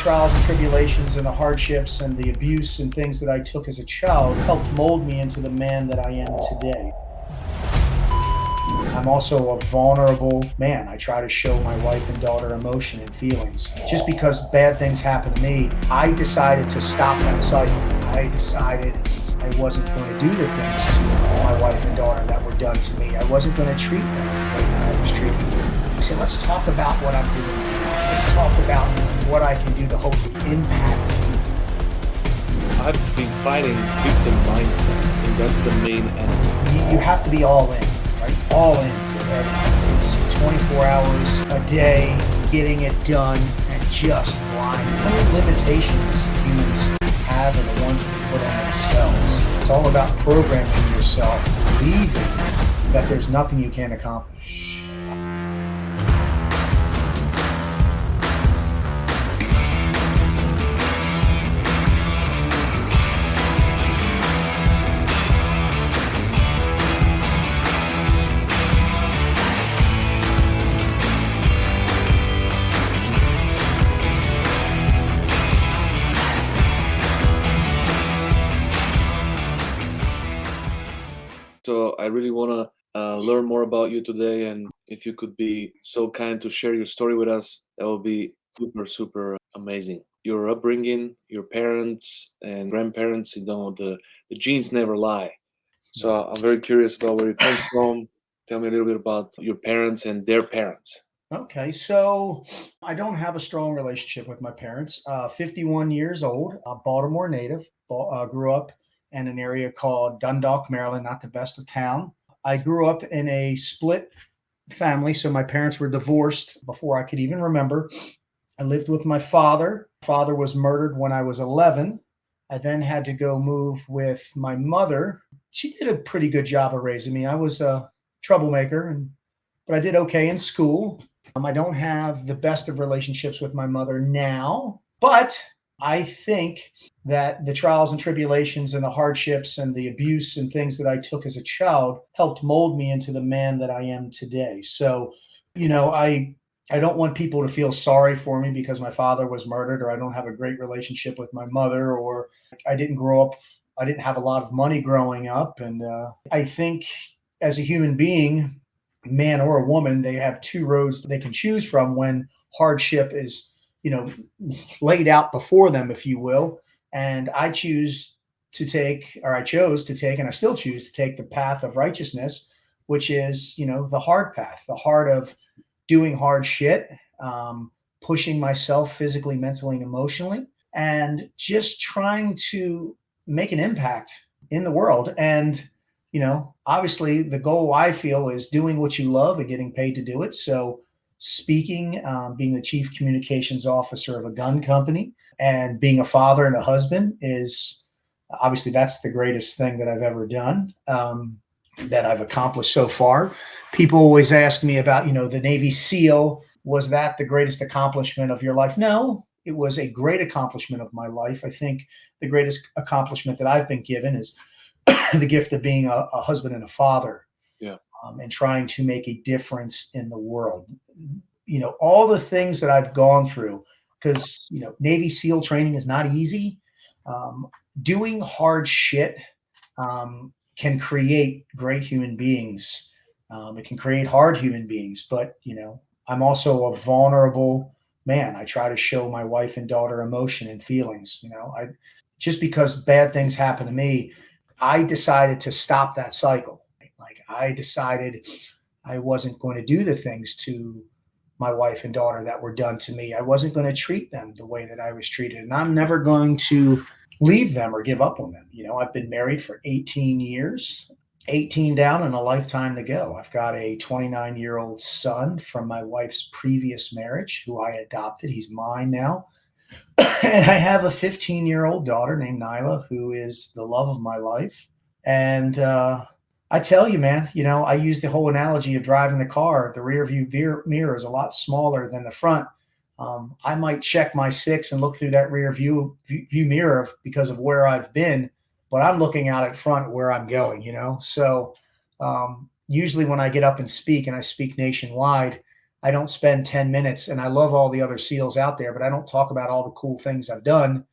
trials and tribulations and the hardships and the abuse and things that I took as a child helped mold me into the man that I am today. I'm also a vulnerable man. I try to show my wife and daughter emotion and feelings. Just because bad things happen to me, I decided to stop that cycle. I decided I wasn't going to do the things to my wife and daughter that were done to me. I wasn't going to treat them the way that I was treated. I said, let's talk about what I'm doing now. Let's talk about what I can do to hopefully impact people. I've been fighting victim mindset, and that's the main enemy. You have to be all in, right? All in with everything. It's 24 hours a day, getting it done, and just blind. The only limitations humans have are the ones they put on themselves. It's all about programming yourself, believing that there's nothing you can't accomplish. So I really want to learn more about you today, and if you could be so kind to share your story with us, that would be super, super amazing. Your upbringing, your parents and grandparents, the genes never lie. So I'm very curious about where you come from. Tell me a little bit about your parents and their parents. Okay, so I don't have a strong relationship with my parents. 51 years old, a Baltimore native, grew up in an area called Dundalk, Maryland, not the best of town. I grew up in a split family, so my parents were divorced before I could even remember. I lived with my father. Father was murdered when I was 11. I then had to go move with my mother. She did a pretty good job of raising me. I was a troublemaker, but I did okay in school. I don't have the best of relationships with my mother now, but I think that the trials and tribulations and the hardships and the abuse and things that I took as a child helped mold me into the man that I am today. So, I don't want people to feel sorry for me because my father was murdered, or I don't have a great relationship with my mother, or I didn't have a lot of money growing up. And I think as a human being, man or a woman, they have two roads they can choose from when hardship is, laid out before them, if you will. And I chose to take, and I still choose to take the path of righteousness, which is, the hard path, the hard of doing hard shit, pushing myself physically, mentally, and emotionally, and just trying to make an impact in the world. And obviously the goal I feel is doing what you love and getting paid to do it. So speaking, being the chief communications officer of a gun company, and being a father and a husband is obviously that's the greatest thing that I've ever done, that I've accomplished so far. People always ask me about, the Navy SEAL. Was that the greatest accomplishment of your life? No, it was a great accomplishment of my life. I think the greatest accomplishment that I've been given is the gift of being a husband and a father. Yeah. And trying to make a difference in the world. All the things that I've gone through, because, Navy SEAL training is not easy. Doing hard shit can create great human beings. It can create hard human beings, but, I'm also a vulnerable man. I try to show my wife and daughter emotion and feelings. Just because bad things happen to me, I decided to stop that cycle. Like I decided I wasn't going to do the things to my wife and daughter that were done to me. I wasn't going to treat them the way that I was treated. And I'm never going to leave them or give up on them. I've been married for 18 years, 18 down and a lifetime to go. I've got a 29-year-old son from my wife's previous marriage who I adopted. He's mine now. And I have a 15-year-old daughter named Nyla, who is the love of my life. And I tell you, man, I use the whole analogy of driving the car. The rear view mirror is a lot smaller than the front. I might check my 6 and look through that rear view mirror because of where I've been, but I'm looking out at front where I'm going, So usually when I get up and I speak nationwide, I don't spend 10 minutes, and I love all the other SEALs out there, but I don't talk about all the cool things I've done.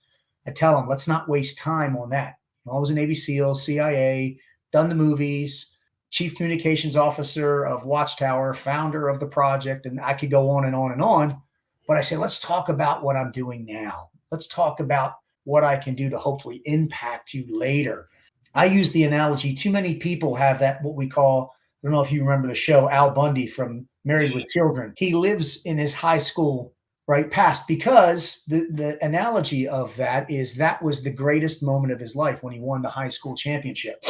I tell them, let's not waste time on that. I was a Navy SEAL, CIA, done the movies, chief communications officer of Watchtower, founder of the project, and I could go on and on and on. But I say, let's talk about what I'm doing now. Let's talk about what I can do to hopefully impact you later. I use the analogy, too many people have that, what we call, I don't know if you remember the show Al Bundy from Married with Children. He lives in his high school right past, because the analogy of that is that was the greatest moment of his life when he won the high school championship.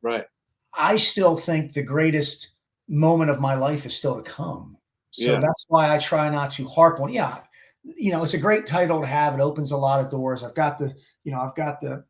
Right. I still think the greatest moment of my life is still to come. So Yeah. that's why I try not to harp on. Yeah, it's a great title to have. It opens a lot of doors. I've got the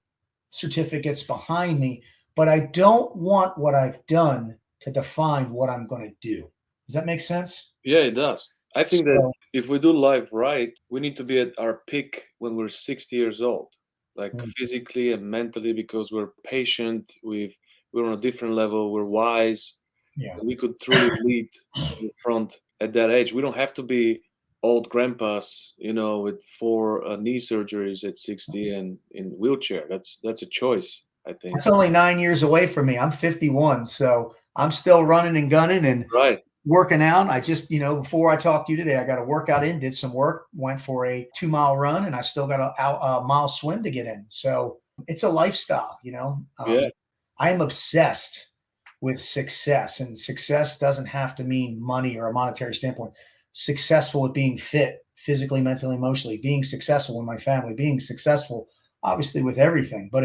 certificates behind me, but I don't want what I've done to define what I'm going to do. Does that make sense? Yeah, it does. I think that So, if we do life right, we need to be at our peak when we're 60 years old, like mm, physically and mentally, because we're patient, we're on a different level, we're wise, yeah. and we could truly lead from the front at that age. We don't have to be old grandpas, with four knee surgeries at 60 and in wheelchair. That's a choice, I think. It's only 9 years away from me. I'm 51, so I'm still running and gunning and Right. working out. I just, before I talked to you today, I got a workout in, did some work, went for a 2 mile run, and I still got a mile swim to get in. So it's a lifestyle, Yeah. I am obsessed with success, and success doesn't have to mean money or a monetary standpoint. Successful at being fit physically, mentally, emotionally, being successful in my family, being successful, obviously, with everything. But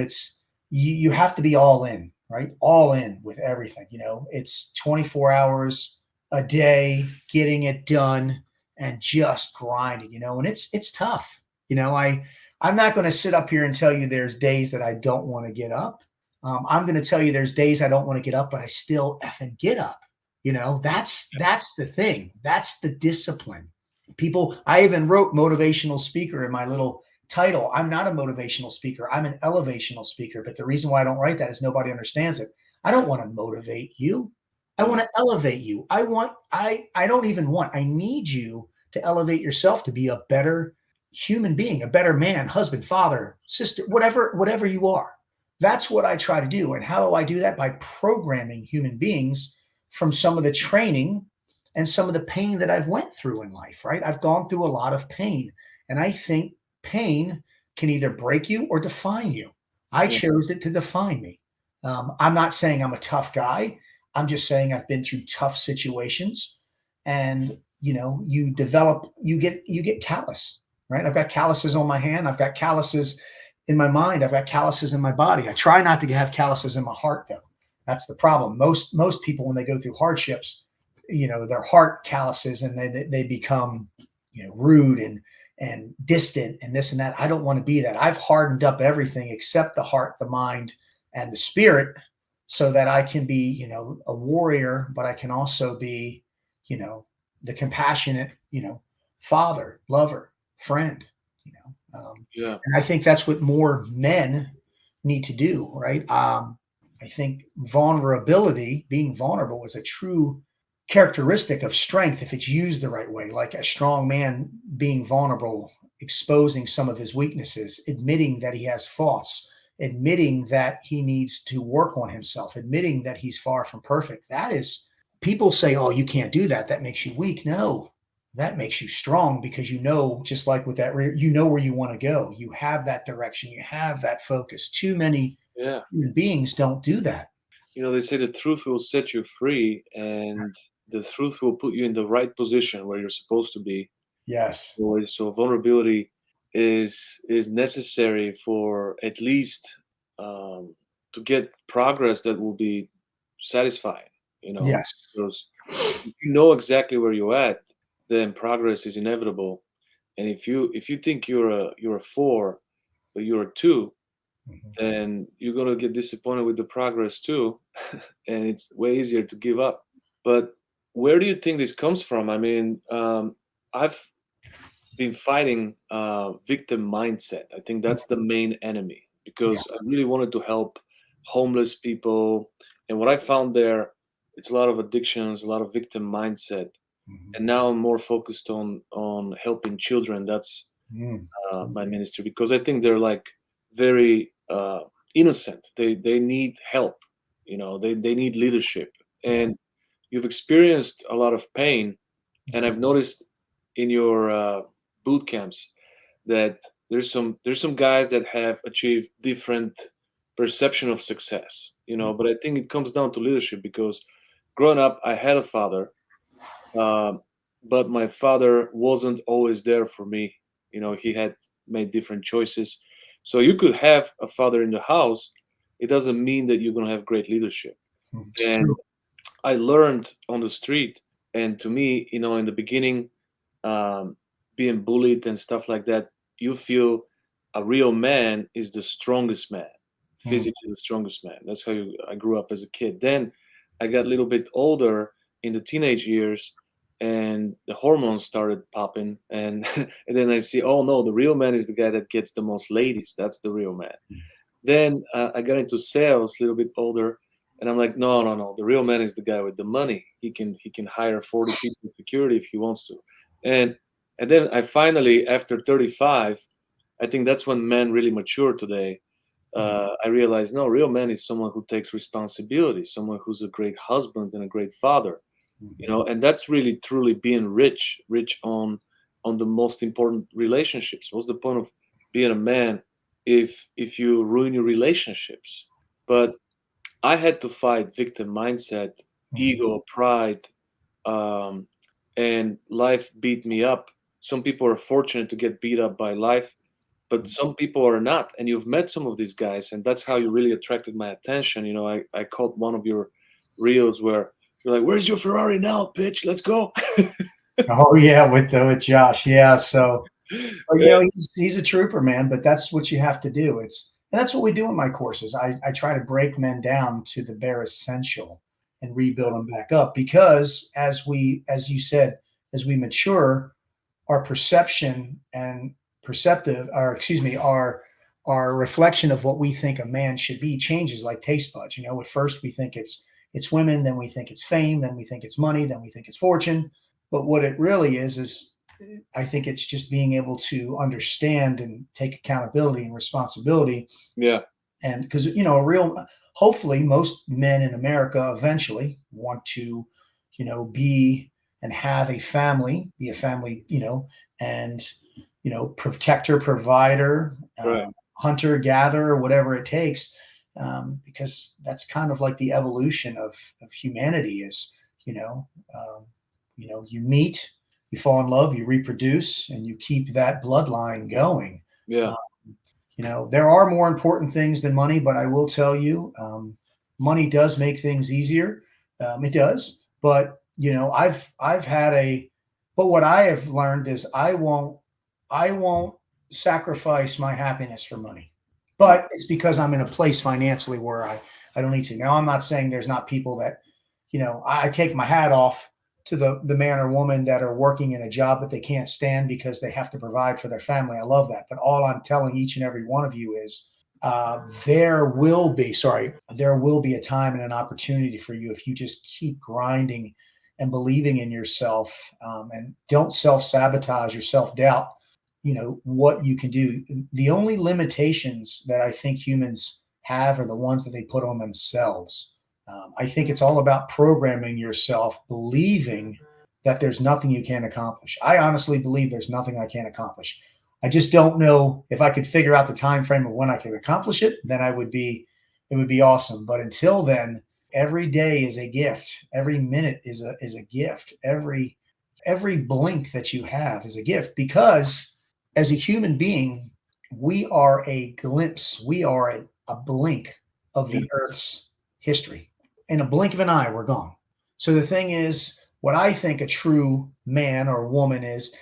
you have to be all in, right? All in with everything. It's 24 hours a day, getting it done and just grinding, and it's tough. I'm not going to sit up here and tell you there's days that I don't want to get up. I'm going to tell you there's days I don't want to get up, but I still effing get up. That's the thing. That's the discipline. I even wrote motivational speaker in my little title. I'm not a motivational speaker. I'm an elevational speaker. But the reason why I don't write that is nobody understands it. I don't want to motivate you. I Yeah. want to elevate you. I don't even want, I need you to elevate yourself to be a better human being, a better man, husband, father, sister, whatever you are. That's what I try to do. And how do I do that? By programming human beings from some of the training and some of the pain that I've went through in life, right? I've gone through a lot of pain. And I think pain can either break you or define you. I Yeah. chose it to define me. I'm not saying I'm a tough guy. I'm just saying I've been through tough situations, and you get callous, right? I've got calluses on my hand. I've got calluses in my mind. I've got calluses in my body. I try not to have calluses in my heart, though. That's the problem. Most people, when they go through hardships, their heart calluses and they become, rude and distant and this and that. I don't want to be that. I've hardened up everything except the heart, the mind, and the spirit, so that I can be, a warrior, but I can also be, the compassionate, father, lover, friend, Yeah. and I think that's what more men need to do, right? I think vulnerability, being vulnerable, is a true characteristic of strength if it's used the right way. Like a strong man being vulnerable, exposing some of his weaknesses, admitting that he has faults, admitting that he needs to work on himself, admitting that he's far from perfect. That is, people say, oh, you can't do that. That makes you weak. No, that makes you strong, because just like with that, you know where you want to go. You have that direction. You have that focus. Too many Yeah. human beings don't do that. They say the truth will set you free, and the truth will put you in the right position where you're supposed to be. Yes. So vulnerability is necessary for at least to get progress that will be satisfying. Yes. Because if you know exactly where you're at, then progress is inevitable. And if you think you're a 4, but you're a 2, Mhm. then you're gonna get disappointed with the progress too, and it's way easier to give up. But where do you think this comes from? I mean, I've been fighting victim mindset. I think that's the main enemy, Yeah. because I really wanted to help homeless people, and what I found there, it's a lot of addictions, a lot of victim mindset. Mhm. and now I'm more focused on helping children. That's Mm. my ministry, because I think they're like very innocent. They need help. They need leadership, Yeah. and you've experienced a lot of pain, and I've noticed in your boot camps that there's some guys that have achieved different perception of success. But I think it comes down to leadership, because growing up I had a father, uh, but my father wasn't always there for me. He had made different choices. So you could have a father in the house, it doesn't mean that you're going to have great leadership. It's true. And I learned on the street, and to me, in the beginning, um, being bullied and stuff like that, you feel a real man is the strongest man, Mm. physically the strongest man. That's how I grew up as a kid. Then I got a little bit older in the teenage years, and the hormones started popping, and and then I see, oh no, the real man is the guy that gets the most ladies. That's the real man. Then I got into sales a little bit older, and I'm like, no, no, no. The real man is the guy with the money. He can hire 40 people in security if he wants to. And and then I finally, after 35, I think that's when men really mature today. Mm. I realized, no, real man is someone who takes responsibility, someone who's a great husband and a great father. Mhm. And that's really truly being rich on the most important relationships. What's the point of being a man if you ruin your relationships? But I had to fight victim mindset, Mhm. ego, pride, um, and life beat me up. Some people are fortunate to get beat up by life, but some people are not. And you've met some of these guys, and that's how you really attracted my attention. I caught one of your reels where you're like, "Where's your Ferrari now, bitch? Let's go!" Oh yeah, with Josh. Yeah. So, but Yeah, he's a trooper, man. But that's what you have to do. And that's what we do in my courses. I try to break men down to the bare essential and rebuild them back up, because as you said, as we mature, our perception and perceptive, or excuse me, our reflection of what we think a man should be changes like taste buds. At first we think it's women, then we think it's fame, then we think it's money, then we think it's fortune. But what it really is I think it's just being able to understand and take accountability and responsibility. yeah, And because a real, hopefully most men in America eventually want to be and have a family, be a family, and protector, provider, right, hunter gatherer, whatever it takes, because that's kind of like the evolution of humanity is. you know um, you meet, you fall in love, you reproduce, and you keep that bloodline going. yeah, uh, there are more important things than money, but I will tell you, money does make things easier. It does, but I've had a, but what I have learned is I won't sacrifice my happiness for money. mm, But it's because I'm in a place financially where I don't need to. Now, I'm not saying there's not people that, I take my hat off to the man or woman that are working in a job that they can't stand because they have to provide for their family. I love that. But all I'm telling each and every one of you is, there will be a time and an opportunity for you if you just keep grinding and believing in yourself, and don't self-sabotage your self-doubt. What you can do. The only limitations that I think humans have are the ones that they put on themselves. I think it's all about programming yourself, believing that there's nothing you can't accomplish. I honestly believe there's nothing I can't accomplish. I just don't know if I could figure out the time frame of when I could accomplish it. Then it would be awesome. But until then, every day is a gift. Every minute is a gift. Every blink that you have is a gift, because as a human being, we are a glimpse, we are a blink of yeah, the Earth's history. In a blink of an eye, we're gone. So the thing is, what I think a true man or woman is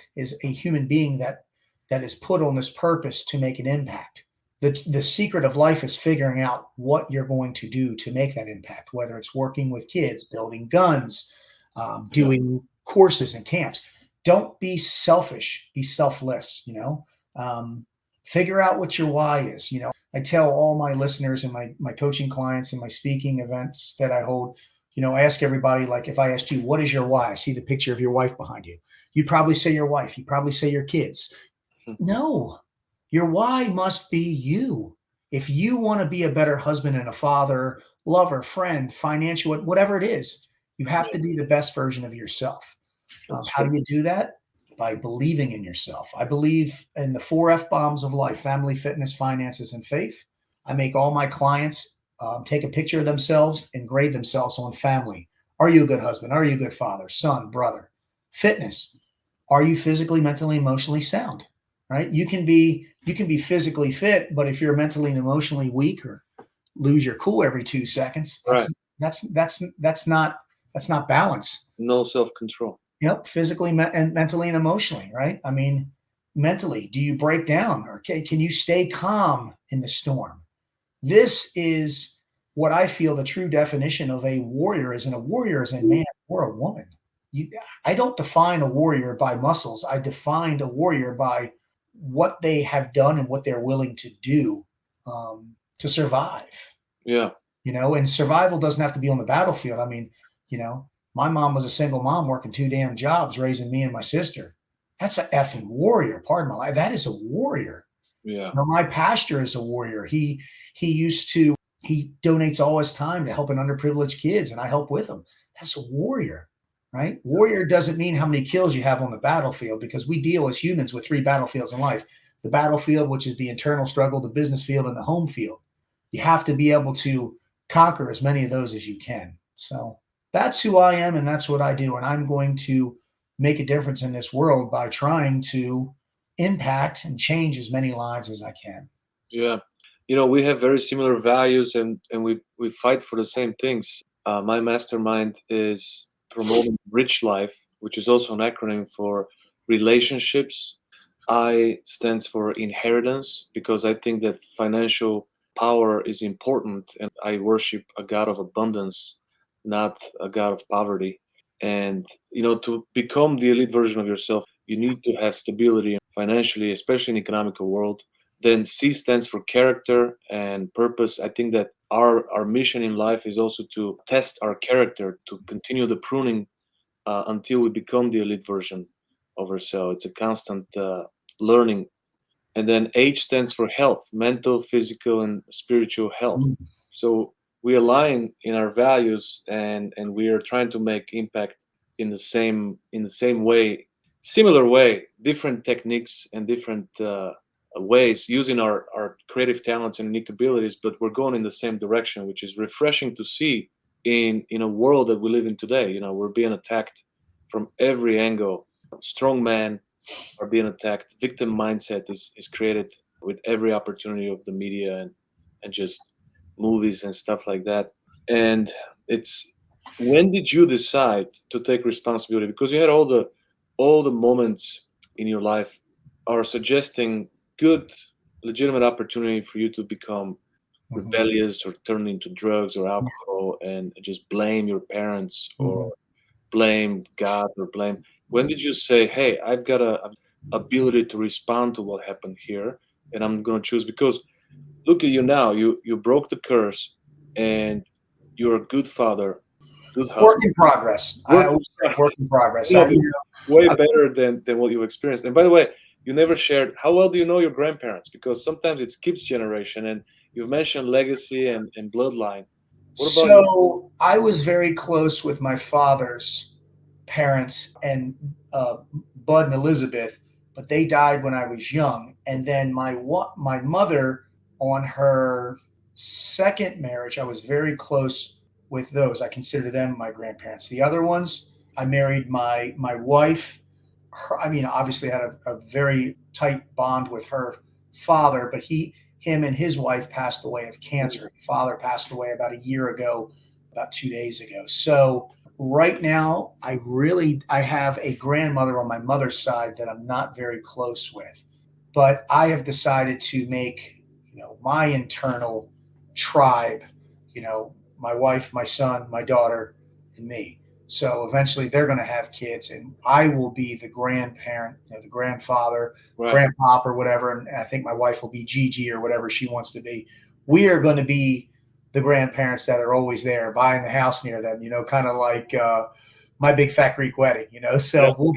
a human being that is put on this purpose to make an impact. The secret of life is figuring out what you're going to do to make that impact, whether it's working with kids, building guns, yeah, doing courses and camps. Don't be selfish, be selfless. Figure out what your why is. I tell all my listeners and my coaching clients and my speaking events that I hold, Ask everybody, like if I asked you, what is your why? I see the picture of your wife behind you. You probably say your wife. You probably say your kids. No, your why must be you. If you want to be a better husband and a father, lover, friend, financial, whatever it is, you have Yeah, to be the best version of yourself. that's How true. do you do that? By believing in yourself. I believe in the four F bombs of life: family, fitness, finances, and faith. I make all my clients take a picture of themselves and grade themselves on family. Are you a good husband? Are you a good father, son, brother? Fitness. Are you physically, mentally, emotionally sound? Right? You can be physically fit, but if you're mentally and emotionally weak or lose your cool every 2 seconds, Right. that's not balance. No self-control. Yep, physically and mentally and emotionally, right? I mean, mentally, do you break down or can you stay calm in the storm? This is what I feel the true definition of a warrior is, and a warrior is a man or a woman. You, I don't define a warrior by muscles. I defined a warrior by what they have done and what they're willing to do to survive. Yeah. And survival doesn't have to be on the battlefield. I mean, you know, my mom was a single mom working two damn jobs, raising me and my sister. That's a effing warrior. Pardon my life. That is a warrior. Yeah. My pastor is a warrior. He donates all his time to helping underprivileged kids, and I help with them. That's a warrior, right? Warrior doesn't mean how many kills you have on the battlefield, because we deal as humans with three battlefields in life: the battlefield, which is the internal struggle, the business field, and the home field. You have to be able to conquer as many of those as you can. So that's who I am, and that's what I do. And I'm going to make a difference in this world by trying to impact and change as many lives as I can. Yeah. We have very similar values, and we fight for the same things. My mastermind is promoting rich life, which is also an acronym for relationships. I stands for inheritance, because I think that financial power is important, and I worship a God of abundance, not a God of poverty. And to become the elite version of yourself, you need to have stability financially, especially in economical world. Then C stands for character and purpose. I think that our mission in life is also to test our character, to continue the pruning until we become the elite version of ourselves. It's a constant learning. And then H stands for health, mental, physical, and spiritual health. Mm. So we align in our values, and we are trying to make impact in the same way, similar way, different techniques and different ways, using our creative talents and unique abilities, but we're going in the same direction, which is refreshing to see in a world that we live in today. We're being attacked from every angle. Strong men are being attacked. Victim mindset is created with every opportunity of the media and just movies and stuff like that. And it's when did you decide to take responsibility? Because you had all the moments in your life are suggesting good, legitimate opportunity for you to become Mhm. rebellious or turn into drugs or alcohol and just blame your parents or Mhm. blame God or blame. When did you say, "Hey, I've got a ability to respond to what happened here, and I'm gonna choose"? Because look at you now. You broke the curse, and you're a good father, good Work husband. in progress. I Work always say work in progress. no, but way I, better than what you experienced. And by the way, you never shared how well do you know your grandparents? Because sometimes it skips generation, and you've mentioned legacy and bloodline. What about you? so I was very close with my father's parents and Bud and Elizabeth, but they died when I was young. And then my mother, on her second marriage, I was very close with those. I consider them my grandparents. The other ones, I married my wife. I mean, obviously had a very tight bond with her father, but him and his wife passed away of cancer. The father passed away about a year ago, about 2 days ago. So right now, I have a grandmother on my mother's side that I'm not very close with, but I have decided to make my internal tribe. My wife, my son, my daughter, and me. So eventually they're going to have kids, and I will be the grandparent, the grandfather, Right. grandpop, or whatever. And I think my wife will be Gigi or whatever she wants to be. We are going to be the grandparents that are always there, buying the house near them, kind of like My Big Fat Greek Wedding, Yeah, So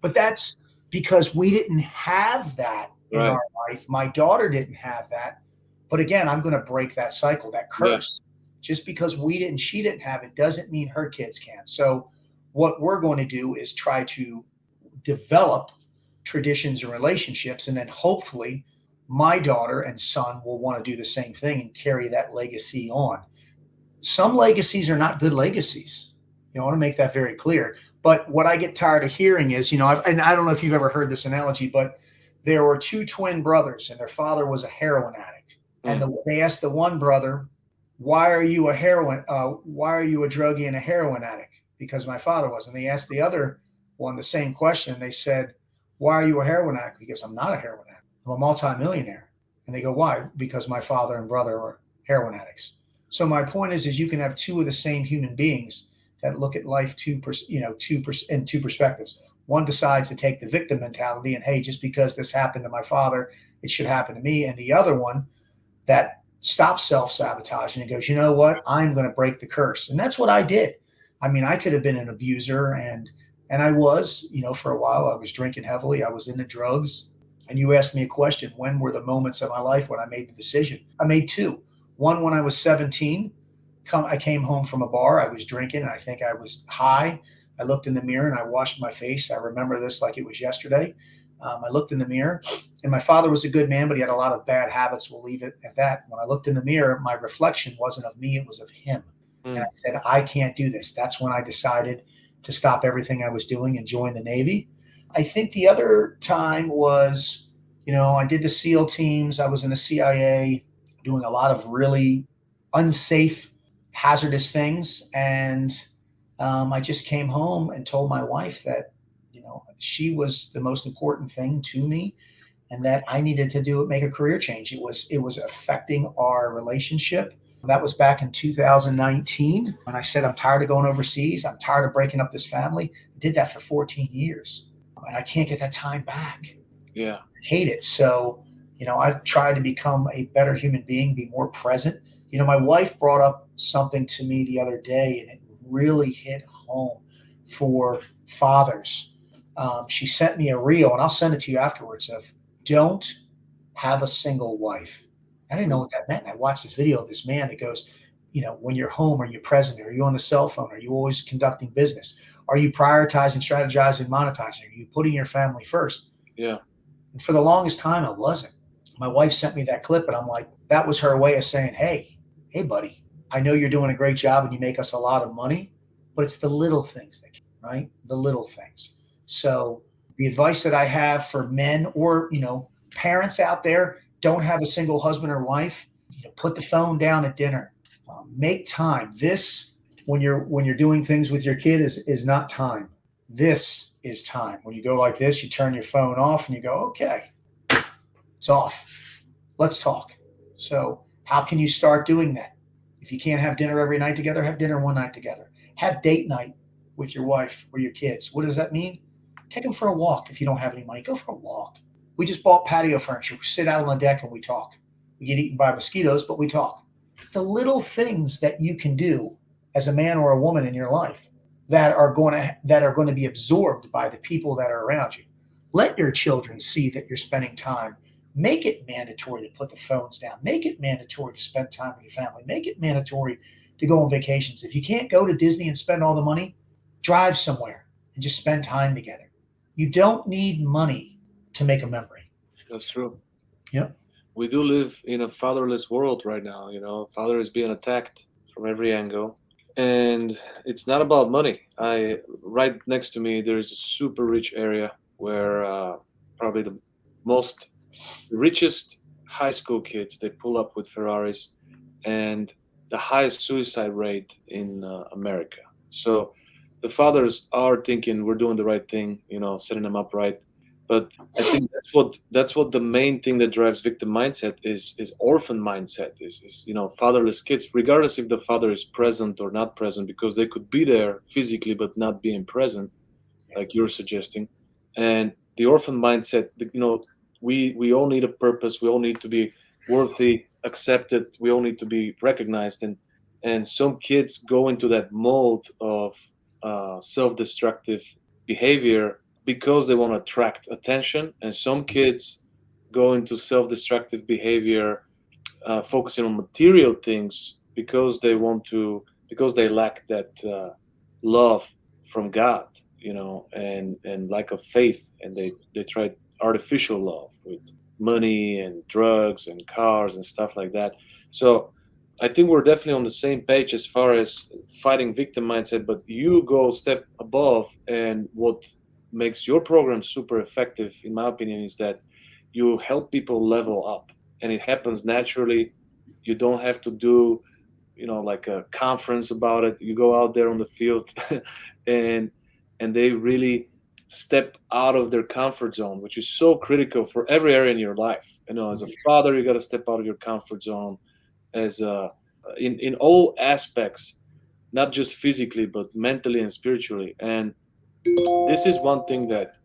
that's because we didn't have that in right. our life. My daughter didn't have that. But again, I'm going to break that cycle, that Yeah, curse. Just because she didn't have it doesn't mean her kids can't. So what we're going to do is try to develop traditions and relationships, and then hopefully my daughter and son will want to do the same thing and carry that legacy on. Some legacies are not good legacies. I want to make that very clear. But what I get tired of hearing is, and I don't know if you've ever heard this analogy, but there were two twin brothers, and their father was a heroin addict. And mm, they asked the one brother, "Why are you a heroin? Why are you a druggie and a heroin addict?" Because my father was. And they asked the other one the same question. They said, "Why are you a heroin addict?" Because I'm not a heroin addict. I'm a multimillionaire. And they go, "Why?" Because my father and brother were heroin addicts. So my point is you can have two of the same human beings that look at life in two perspectives. One decides to take the victim mentality and, hey, just because this happened to my father, it should happen to me. And the other one that stops self-sabotaging and goes, you know what, I'm going to break the curse. And that's what I did. I mean, I could have been an abuser, and I was, for a while. I was drinking heavily, I was into drugs. And you asked me a question, when were the moments of my life when I made the decision? I made two. One, when I was 17, I came home from a bar. I was drinking, and I think I was high. I looked in the mirror and I washed my face. I remember this like it was yesterday. I looked in the mirror, and my father was a good man, but he had a lot of bad habits. We'll leave it at that. When I looked in the mirror, my reflection wasn't of me, it was of him. And I mm, said, I can't do this. That's when I decided to stop everything I was doing and join the Navy. I think the other time was, I did the SEAL teams. I was in the CIA doing a lot of really unsafe, hazardous things. And I just came home and told my wife that, she was the most important thing to me, and that I needed to make a career change. It was affecting our relationship. That was back in 2019. And I said, I'm tired of going overseas. I'm tired of breaking up this family. I did that for 14 years. And I can't get that time back. yeah, I hate it. So, I've tried to become a better human being, be more present. My wife brought up something to me the other day, and it really hit home for fathers. She sent me a reel, and I'll send it to you afterwards, of don't have a single wife. I didn't know mm, what that meant. And I watched this video of this man that goes, when you're home, are you present? Are you on the cell phone? Are you always conducting business? Are you prioritizing, strategizing, monetizing? Are you putting your family first? yeah, And for the longest time, I wasn't. My wife sent me that clip, and I'm like, that was her way of saying, hey, buddy, I know you're doing a great job and you make us a lot of money, but it's the little things that, right? The little things. So the advice that I have for men, or, parents out there, don't have a single husband or wife. Put the phone down at dinner. Make time. This, when you're doing things with your kid, is not time. This is time. When you go like this, you turn your phone off and you go, okay, it's off. Let's talk. So, how can you start doing that? If you can't have dinner every night together, have dinner one night together. Have date night with your wife or your kids. What does that mean? Take them for a walk. If you don't have any money, go for a walk. We just bought patio furniture. We sit out on the deck and we talk. We get eaten by mosquitoes, but we talk. It's the little things that you can do as a man or a woman in your life that are going to be absorbed by the people that are around you. Let your children see that you're spending time. Make it mandatory to put the phones down. Make it mandatory to spend time with your family. Make it mandatory to go on vacations. If you can't go to Disney and spend all the money, drive somewhere and just spend time together. You don't need money to make a memory. that's true. Yep. We do live in a fatherless world right now. Father is being attacked from every angle, and it's not about money. I Right next to me there is a super rich area where probably the most richest high school kids, they pull up with Ferraris, and the highest suicide rate in America. So the fathers are thinking we're doing the right thing, setting them up right. But I think that's what the main thing that drives victim mindset is orphan mindset, is fatherless kids, regardless if the father is present or not present, because they could be there physically but not being present, Yep. like you're suggesting. And the orphan mindset, we all need a purpose. We all need to be worthy, accepted. We all need to be recognized, and some kids go into that mold of self-destructive behavior because they want to attract attention, and some kids go into self-destructive behavior focusing on material things because they lack that love from God, and lack of faith, and they try artificial love with money and drugs and cars and stuff like that. So I think we're definitely on the same page as far as fighting victim mindset, but you go a step above, and what makes your program super effective, in my opinion, is that you help people level up, and it happens naturally. You don't have to do, like a conference about it. You go out there on the field, and they really step out of their comfort zone, which is so critical for every area in your life. As a father, you got to step out of your comfort zone, as in all aspects, not just physically but mentally and spiritually. And this is one thing that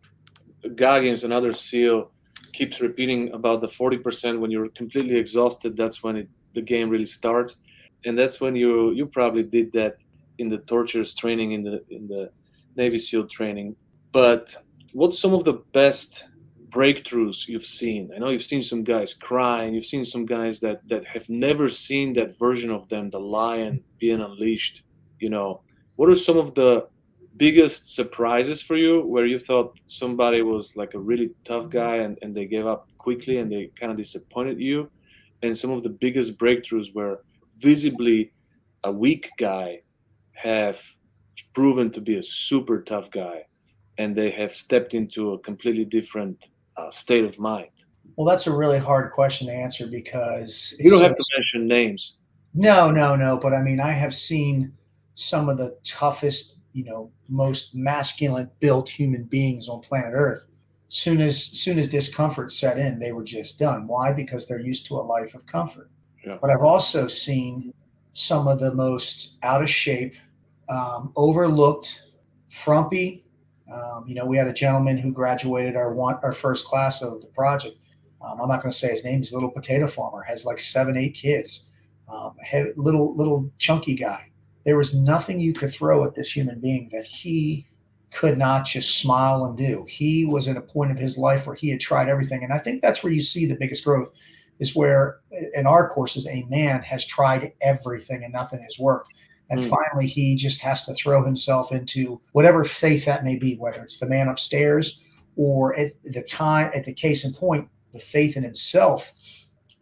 Goggins, another SEAL, keeps repeating about the 40%. When you're completely exhausted, that's when the game really starts, and that's when you probably did that in the torturous training, in the Navy SEAL training. But what's some of the best breakthroughs you've seen? I know you've seen some guys cry, and you've seen some guys that have never seen that version of them, the lion being unleashed. What are some of the biggest surprises for you, where you thought somebody was like a really tough guy, and they gave up quickly and they kind of disappointed you? And some of the biggest breakthroughs where visibly a weak guy have proven to be a super tough guy, and they have stepped into a completely different state of mind? Well, that's a really hard question to answer because You it's don't so. have to mention names. No, no, no. But I mean, I have seen some of the toughest, most masculine built human beings on planet Earth. Soon as discomfort set in, they were just done. Why? Because they're used to a life of comfort. Yeah. But I've also seen some of the most out of shape, overlooked, frumpy. We had a gentleman who graduated our first class of the project. I'm not going to say his name. He's a little potato farmer, has like 7, 8 kids, little chunky guy. There was nothing you could throw at this human being that he could not just smile and do. He was at a point of his life where he had tried everything. And I think that's where you see the biggest growth, is where in our courses, a man has tried everything and nothing has worked. And finally, he just has to throw himself into whatever faith that may be, whether it's the man upstairs or at the case in point, the faith in himself.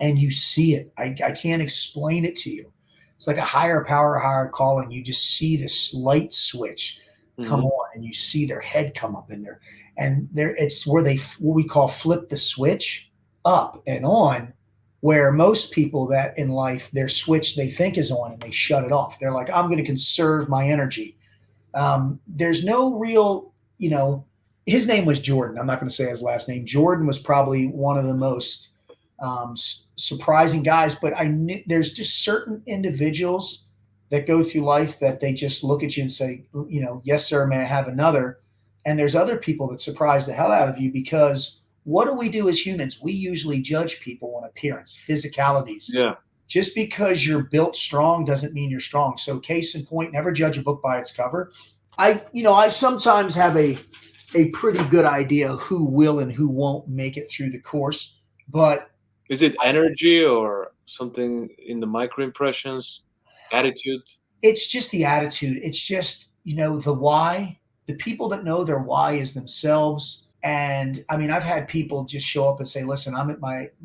And you see it. I can't explain it to you. It's like a higher power, higher calling. You just see this light switch come on, and you see their head come up in there. And it's where what we call flip the switch up and on, where most people that in life, their switch they think is on and they shut it off. They're like, I'm going to conserve my energy. There's no real, his name was Jordan. I'm not going to say his last name. Jordan was probably one of the most surprising guys, but I knew there's just certain individuals that go through life that they just look at you and say, yes, sir, may I have another? And there's other people that surprise the hell out of you, because what do we do as humans? We usually judge people on appearance, physicalities. Yeah. Just because you're built strong doesn't mean you're strong. So case in point, never judge a book by its cover. I sometimes have a pretty good idea who will and who won't make it through the course, but is it energy or something in the micro impressions, attitude? It's just the attitude. It's just, the why. The people that know their why is themselves. And I mean, I've had people just show up and say, listen,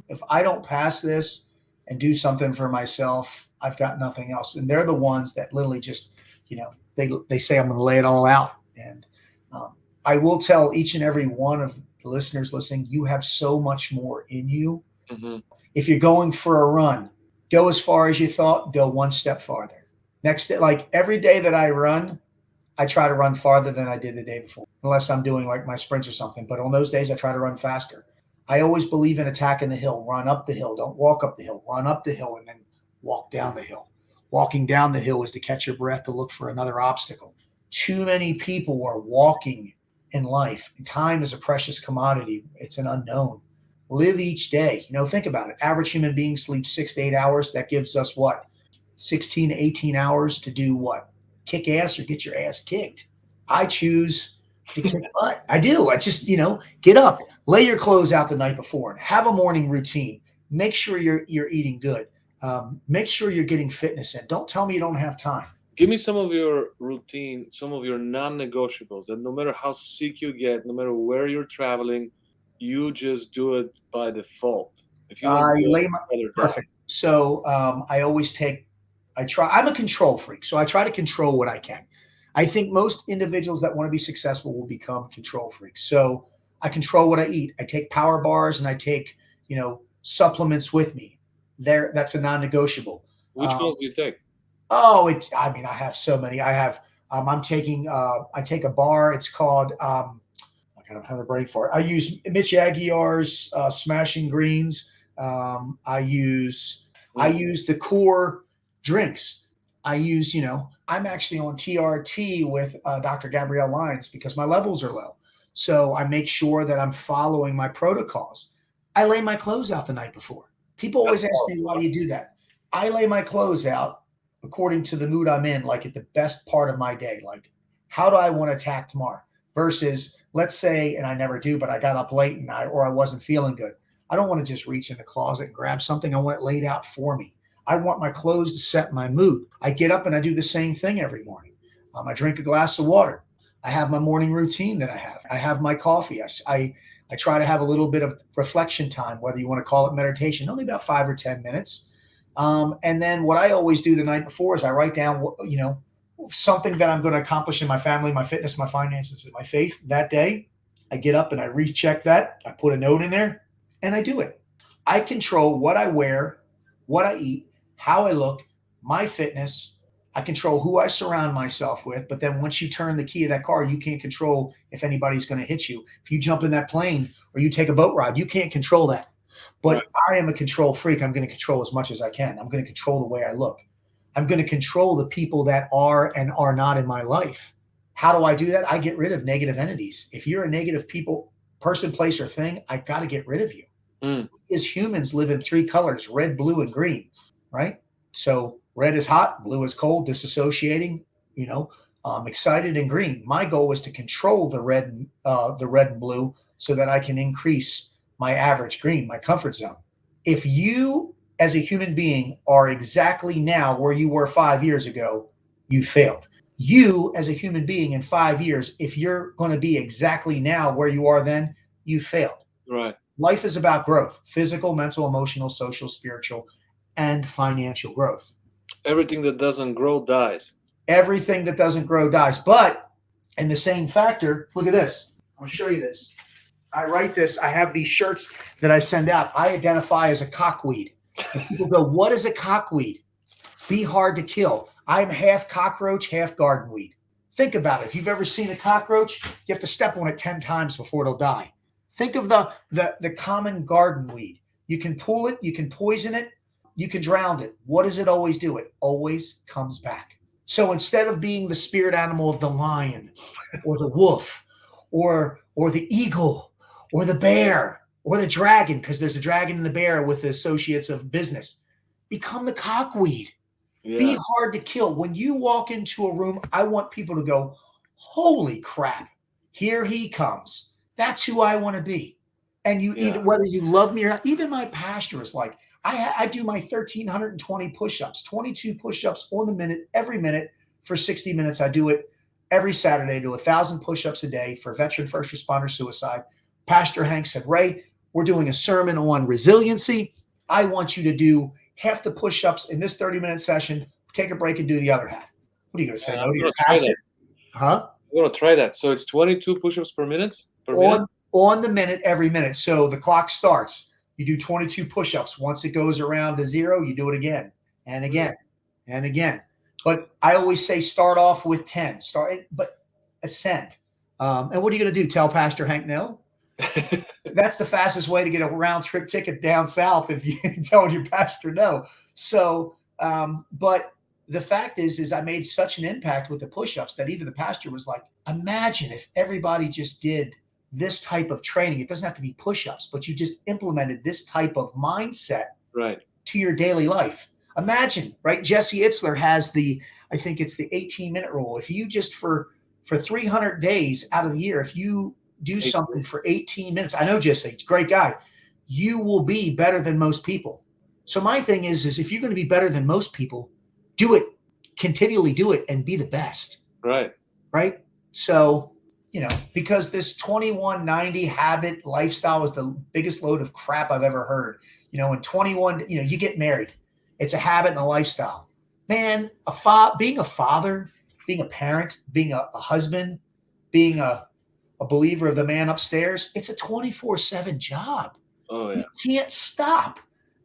if I don't pass this and do something for myself, I've got nothing else. And they're the ones that literally just, they say, I'm going to lay it all out. And I will tell each and every one of the listeners listening, you have so much more in you. If you're going for a run, go as far as you thought, go one step farther. Next day, like every day that I run, I try to run farther than I did the day before, unless I'm doing like my sprints or something. But on those days, I try to run faster. I always believe in attacking the hill. Run up the hill. Don't walk up the hill. Run up the hill and then walk down the hill. Walking down the hill is to catch your breath, to look for another obstacle. Too many people are walking in life. Time is a precious commodity. It's an unknown. Live each day. Think about it. Average human being sleeps 6 to 8 hours. That gives us what? 16 to 18 hours to do what? Kick ass or get your ass kicked. I choose to kick butt. I do. I just, get up, lay your clothes out the night before, have a morning routine. Make sure you're eating good. Make sure you're getting fitness in. Don't tell me you don't have time. Give me some of your routine, some of your non-negotiables that no matter how sick you get, no matter where you're traveling, you just do it by default. If you don't I do it, lay my you'd rather die. Perfect. So I always I'm a control freak. So I try to control what I can. I think most individuals that want to be successful will become control freaks. So I control what I eat. I take power bars and I take, supplements with me. That's a non-negotiable. Which Um, ones do you take? I mean, I have so many. I take a bar. It's called, I kind of have a brain for it. I use Mitch Aguiar's Smashing Greens. I Mm. use the core drinks. I'm actually on TRT with Dr. Gabrielle Lyons because my levels are low. So I make sure that I'm following my protocols. I lay my clothes out the night before. People That's always ask me, why powerful. do you do that? I lay my clothes out according to the mood I'm in, like at the best part of my day. Like, how do I want to attack tomorrow? Versus, let's say, and I never do, but I got up late and I wasn't feeling good. I don't want to just reach in the closet and grab something. I want it laid out for me. I want my clothes to set my mood. I get up and I do the same thing every morning. I drink a glass of water. I have my morning routine that I have. I have my coffee. I try to have a little bit of reflection time, whether you want to call it meditation, only about 5 or 10 minutes. And then what I always do the night before is I write down, something that I'm going to accomplish in my family, my fitness, my finances, and my faith that day. I get up and I recheck that. I put a note in there and I do it. I control what I wear, what I eat, how I look, my fitness. I control who I surround myself with. But then once you turn the key of that car, you can't control if anybody's going to hit you. If you jump in that plane or you take a boat ride, you can't control that. Right. But I am a control freak. I'm going to control as much as I can. I'm going to control the way I look. I'm going to control the people that are and are not in my life. How do I do that? I get rid of negative entities. If you're a negative person, place, or thing, I got to get rid of you. Mm. As humans live in three colors: red, blue, and green, right? So red is hot, blue is cold, disassociating, excited, and green. My goal is to control the red and blue so that I can increase my average green, my comfort zone. If you as a human being are exactly now where you were 5 years ago, you failed. You as a human being in 5 years, if you're going to be exactly now where you are then, you failed. Right. Life is about growth: physical, mental, emotional, social, spiritual, and financial growth. Everything that doesn't grow dies. Everything that doesn't grow dies. But in the same factor, look at this. I'll show you this. I write this. I have these shirts that I send out. I identify as a cockweed. And people go, what is a cockweed? Be hard to kill. I'm half cockroach, half garden weed. Think about it. If you've ever seen a cockroach, you have to step on it 10 times before it'll die. Think of the common garden weed. You can pull it, you can poison it, you can drown it. What does it always do? It always comes back. So instead of being the spirit animal of the lion or the wolf or the eagle or the bear or the dragon, because there's a dragon and the bear with the associates of business, become the cockweed. Yeah. Be hard to kill. When you walk into a room, I want people to go, holy crap, here he comes. That's who I want to be. And either whether you love me or not, even my pastor is like, I do my 1,320 push-ups, 22 push-ups on the every minute for 60 minutes. I do it every Saturday, do 1,000 push-ups a day for veteran first responder suicide. Pastor Hank said, Ray, we're doing a sermon on resiliency. I want you to do half the push-ups in this 30-minute session, take a break and do the other half. What are you going to say? No to your pastor? Huh? I'm going to try that. So it's 22 push-ups per minute? On the minute, every minute. So the clock starts. You do 22 push-ups. Once it goes around to zero, you do it again and again and again. But I always say start off with 10. But ascend. And what are you going to do? Tell Pastor Hank no? That's the fastest way to get a round trip ticket down south if you tell your pastor no. So, but the fact is I made such an impact with the push-ups that even the pastor was like, imagine if everybody just did this type of training. It doesn't have to be push-ups, but you just implemented this type of mindset Right. to your daily life. Imagine, right? Jesse Itzler has I think it's the 18-minute rule. If you just for 300 days out of the year, if you do something for 18 minutes, I know Jesse, great guy, you will be better than most people. So my thing is if you're going to be better than most people, do it, continually do it, and be the best. Right. Right. So, because this 2190 habit lifestyle is the biggest load of crap I've ever heard. In 21, you get married. It's a habit and a lifestyle. Man, being a father, being a parent, being a husband, being a believer of the man upstairs, it's a 24/7 job. Oh You yeah. can't stop.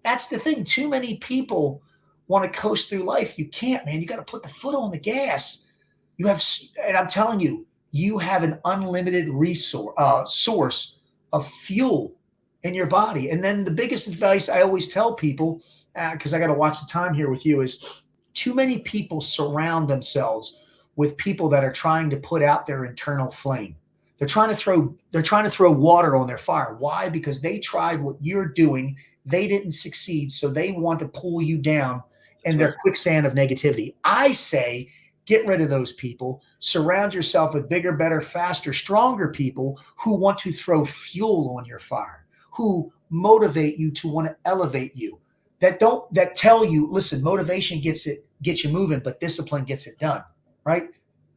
That's the thing. Too many people want to coast through life. You can't, man. You got to put the foot on the gas. And I'm telling you, you have an unlimited source of fuel in your body. And then the biggest advice I always tell people, because I got to watch the time here with you, is too many people surround themselves with people that are trying to put out their internal flame. They're trying to throw water on their fire. Why? Because they tried what you're doing. They didn't succeed. So they want to pull you down in their quicksand of negativity. I say, get rid of those people. Surround yourself with bigger, better, faster, stronger people who want to throw fuel on your fire, who motivate you to want to elevate you, that tell you, listen, motivation gets you moving, but discipline gets it done, right?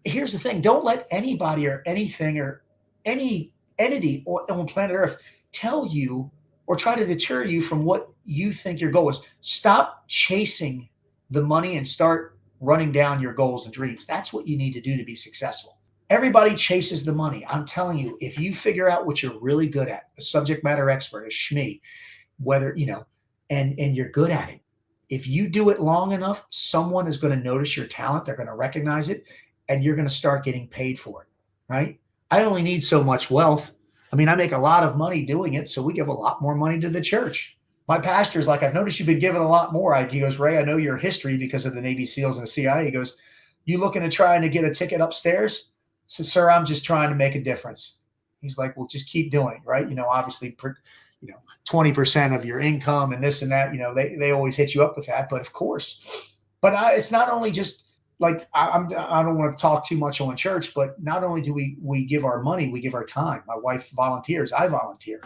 Here's the thing. Don't let anybody or anything or any entity on planet Earth tell you or try to deter you from what you think your goal is. Stop chasing the money and start running down your goals and dreams. That's what you need to do to be successful. Everybody chases the money. I'm telling you, if you figure out what you're really good at, a subject matter expert, a SME, whether, and you're good at it, if you do it long enough, someone is going to notice your talent. They're going to recognize it, and you're going to start getting paid for it, right? I only need so much wealth. I mean, I make a lot of money doing it, so we give a lot more money to the church. My pastor's like, I've noticed you've been giving a lot more. He goes, Ray, I know your history because of the Navy SEALs and the CIA. He goes, you looking to trying to get a ticket upstairs? I said, sir, I'm just trying to make a difference. He's like, well, just keep doing it, right? Obviously, 20% of your income and this and that, they always hit you up with that. But of course, it's not only just like, I don't want to talk too much on church, but not only do we give our money, we give our time. My wife volunteers, I volunteer.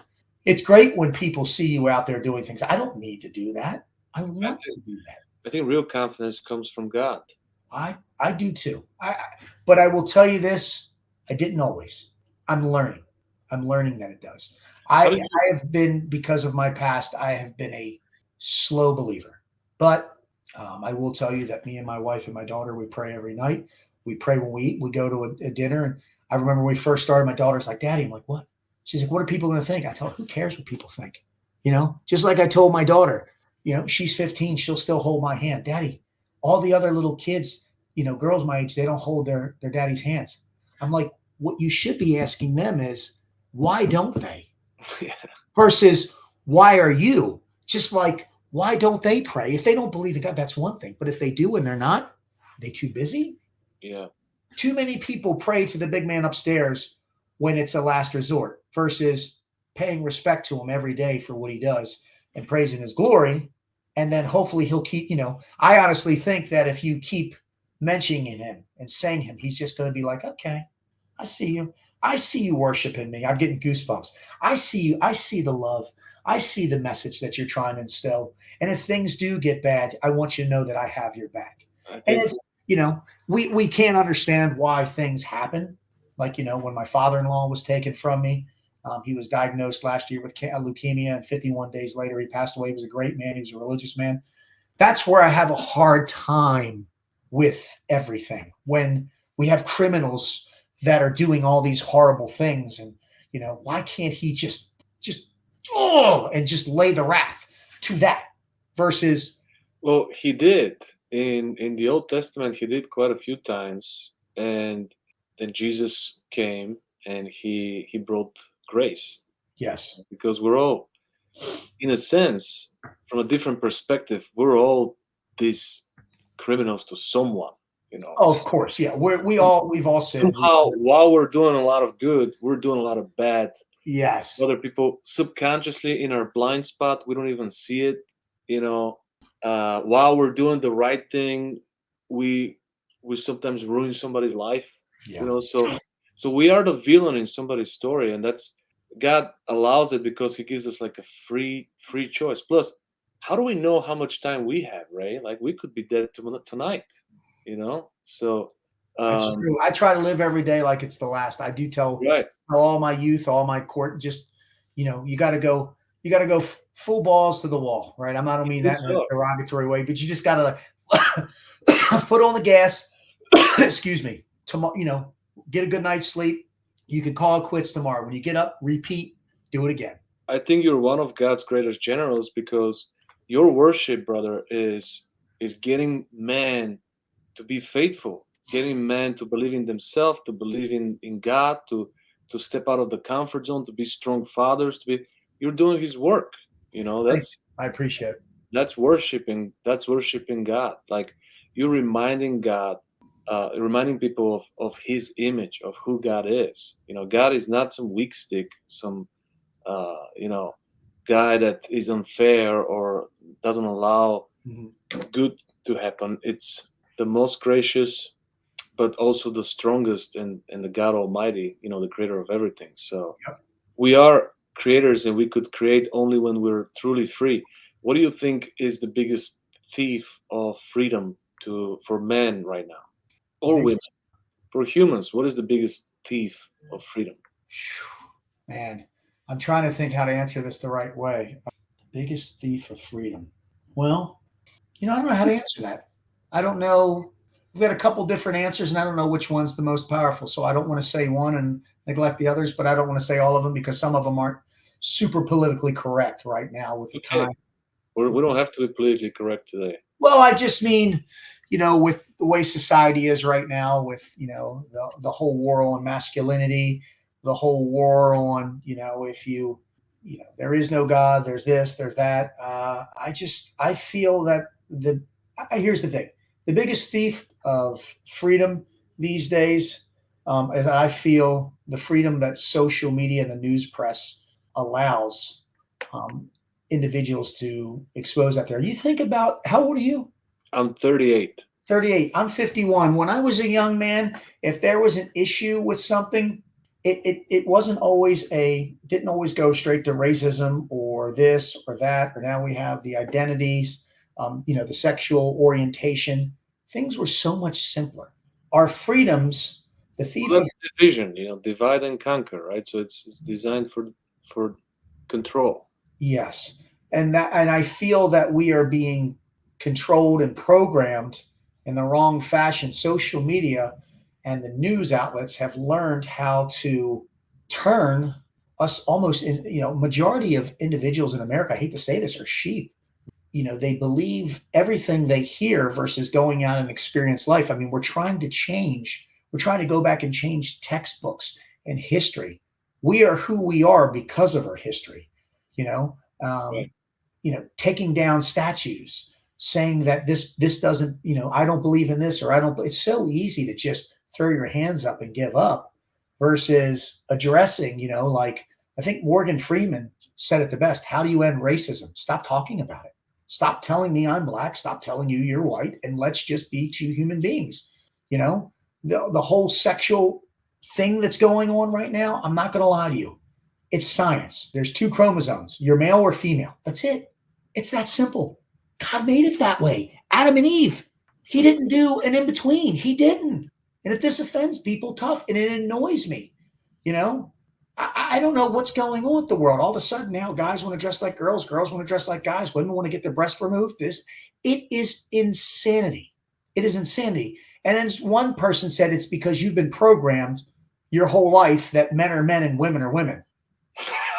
It's great when people see you out there doing things. I don't need to do that. I want to do that. I think real confidence comes from God. I do too. But I will tell you this, I didn't always. I'm learning that it does. I have been, because of my past, I have been a slow believer. But I will tell you that me and my wife and my daughter, we pray every night. We pray when we eat. We go to a dinner. And I remember when we first started, my daughter's like, Daddy, I'm like, what? She's like, what are people going to think? I told her, who cares what people think? Just like I told my daughter, she's 15. She'll still hold my hand. Daddy, all the other little kids, girls my age, they don't hold their daddy's hands. I'm like, what you should be asking them is, why don't they? Yeah. Versus, why are you? Just like, why don't they pray? If they don't believe in God, that's one thing. But if they do and they're not, are they too busy? Yeah. Too many people pray to the big man upstairs when it's a last resort versus paying respect to him every day for what he does and praising his glory. And then hopefully he'll keep, I honestly think that if you keep mentioning him and saying him, he's just going to be like, okay, I see you. I see you worshiping me. I'm getting goosebumps. I see you. I see the love. I see the message that you're trying to instill. And if things do get bad, I want you to know that I have your back. And if, we can't understand why things happen. Like, when my father-in-law was taken from me, he was diagnosed last year with leukemia, and 51 days later, he passed away. He was a great man. He was a religious man. That's where I have a hard time with everything. When we have criminals that are doing all these horrible things, and, why can't he just lay the wrath to that versus. Well, he did in the Old Testament. He did quite a few times, and then Jesus came and he brought grace. Yes, because we're all, in a sense, from a different perspective, we're all these criminals to someone. Oh, of course, yeah. We've all sinned. Somehow, while we're doing a lot of good, we're doing a lot of bad. Yes, Other people subconsciously in our blind spot, we don't even see it. You know, while we're doing the right thing, we we sometimes ruin somebody's life. yeah. So we are the villain in somebody's story, and that's God allows it because He gives us like a free choice. Plus, how do we know how much time we have, right? Like we could be dead tonight. So That's um, true. I try to live every day like it's the last. I do right, tell all my youth, all my court, just you got to go full balls to the wall, right? I don't mean that this in a up. derogatory way, but you just got to foot on the gas. Excuse me. Tomorrow, get a good night's sleep. You can call it quits tomorrow. When you get up, repeat, do it again. I think you're one of God's greatest generals because your worship, brother, is getting man to be faithful, getting man to believe in themselves, to believe in God, to step out of the comfort zone, to be strong fathers, to be you're doing his work. Thank That's you. I appreciate it. that's worshiping God. Like you're reminding God, reminding people of his image, of who God is. God is not some weak stick, some guy that is unfair or doesn't allow Mhm. good to happen. It's the most gracious, but also the strongest and the God Almighty, the creator of everything. So Yep. we are creators and we could create only when we're truly free. What do you think is the biggest thief of freedom for men right now? Or women? Biggest, For humans, what is the biggest thief of freedom? man, I'm trying to think how to answer this the right way. Biggest thief of freedom. Well, I don't know how to answer that. I don't know. We've got a couple different answers, and I don't know which one's the most powerful. So I don't want to say one and neglect the others, but I don't want to say all of them because some of them aren't super politically correct right now with the Okay. time. We don't have to be politically correct today. Well, I just mean, with the way society is right now, with the whole war on masculinity, the whole war on if there is no God, there's this, there's that. I feel that here's the thing: the biggest thief of freedom these days is I feel the freedom that social media and the news press allows. Um, Individuals to expose out there. You think about how old are you? I'm 38. 38. I'm 51. When I was a young man, if there was an issue with something, it wasn't always didn't always go straight to racism or this or that, or now we have the identities, the sexual orientation. Things were so much simpler. Our freedoms, the thief Well, of that's division, divide and conquer, right? So it's designed for control. yes. And I feel that we are being controlled and programmed in the wrong fashion. Social media and the news outlets have learned how to turn us almost in, majority of individuals in America, I hate to say this, are sheep. They believe everything they hear versus going out and experience life. I mean, we're trying to go back and change textbooks and history. We are who we are because of our history, you know. Um, Right. Taking down statues, saying that this doesn't, I don't believe in this or I don't. It's so easy to just throw your hands up and give up, versus addressing, like I think Morgan Freeman said it the best. How do you end racism? Stop talking about it. Stop telling me I'm black. Stop telling you you're white, and let's just be two human beings. You know, the whole sexual thing that's going on right now. I'm not going to lie to you. It's science. There's two chromosomes. You're male or female. That's it. It's that simple. God made it that way. Adam and Eve. He didn't do an in between. He didn't. And if this offends people, tough, and it annoys me, you know, I don't know what's going on with the world. All of a sudden now, guys want to dress like girls want to dress like guys, women want to get their breasts removed. It is insanity. It is insanity. And then one person said it's because you've been programmed your whole life that men are men and women are women.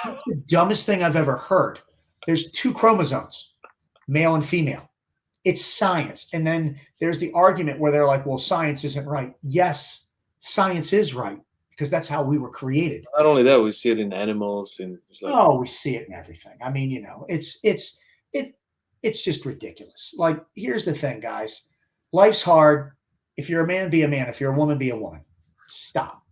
That's the dumbest thing I've ever heard. There's two chromosomes, male and female. It's science. And then there's the argument where they're like, well, science isn't right. Yes, science is right because that's how we were created. Not only that, we see it in animals, and it's like Oh, we see it in everything. I mean, it it's just ridiculous. Like, here's the thing, guys. Life's hard. If you're a man, be a man. If you're a woman, be a woman. Stop.